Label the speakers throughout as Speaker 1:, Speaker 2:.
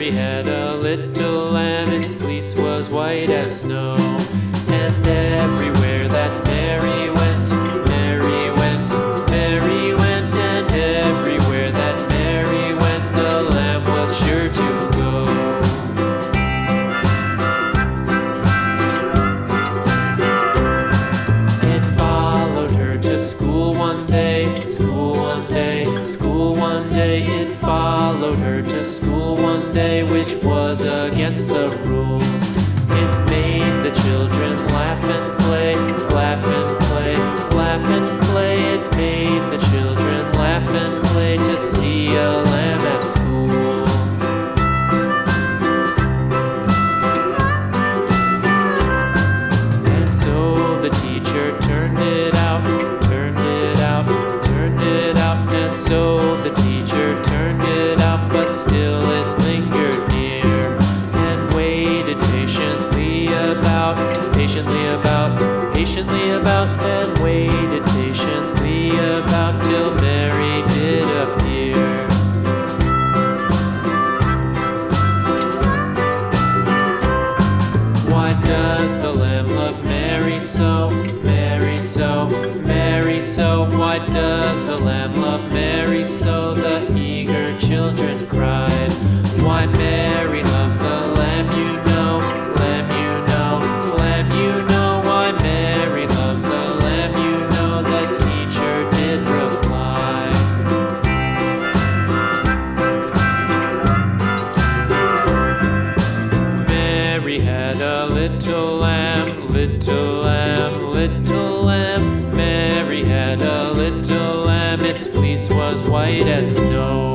Speaker 1: Mary had a little lamb, its fleece was white as snow. And everywhere that Mary went, Mary went, Mary went, and everywhere that Mary went, the lamb was sure to go. It followed her to school one day, school one day, school one day. It followed her to school one day, which was against the rules. It made the children laugh and play, laugh and play, laugh and play. It made the children laugh and play to see a lamb at school. And so the teacher turned it out, turned it out, turned it out. And so the teacher turned it out, but still it lingered near and waited patiently about, patiently about, patiently about, and waited patiently about till Mary did appear. Why does the lamb love Mary so, Mary so, Mary so? Why does the lamb love Mary so? The eager children cried. Why Mary loves the lamb, you know, lamb, you know, lamb, you know. Why Mary loves the lamb, you know, the teacher did reply. Mary had a little lamb, little lamb, little lamb. Mary had a little lamb, its fleece was white as snow.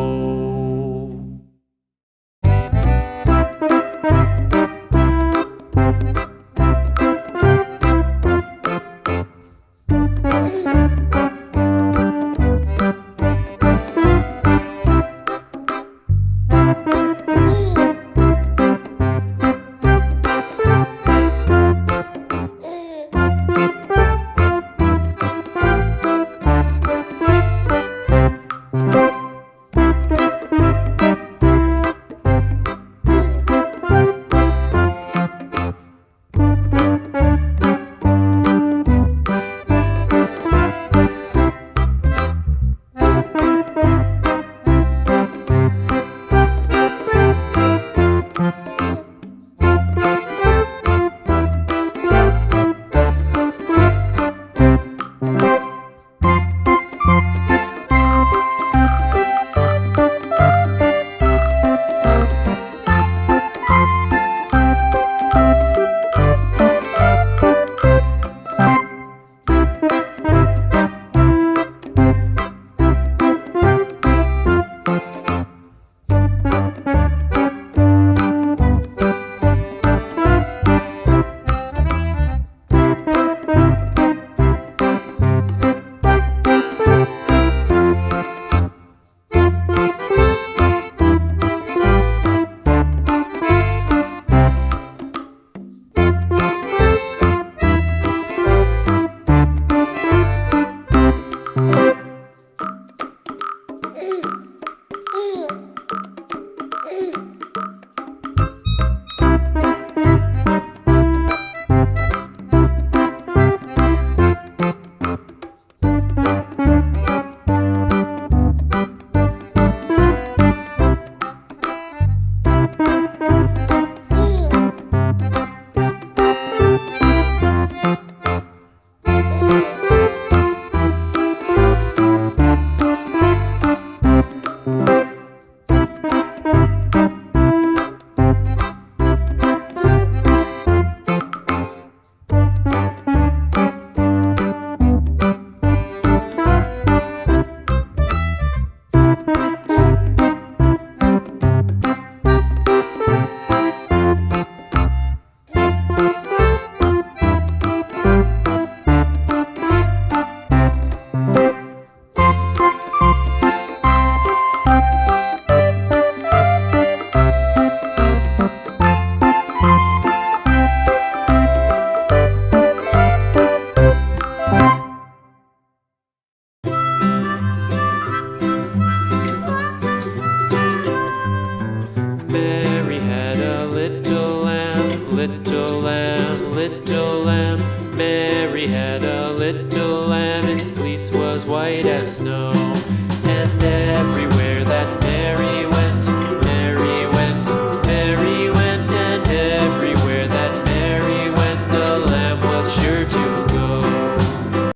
Speaker 1: lamb, Mary had a little lamb, its fleece was white as snow, and everyone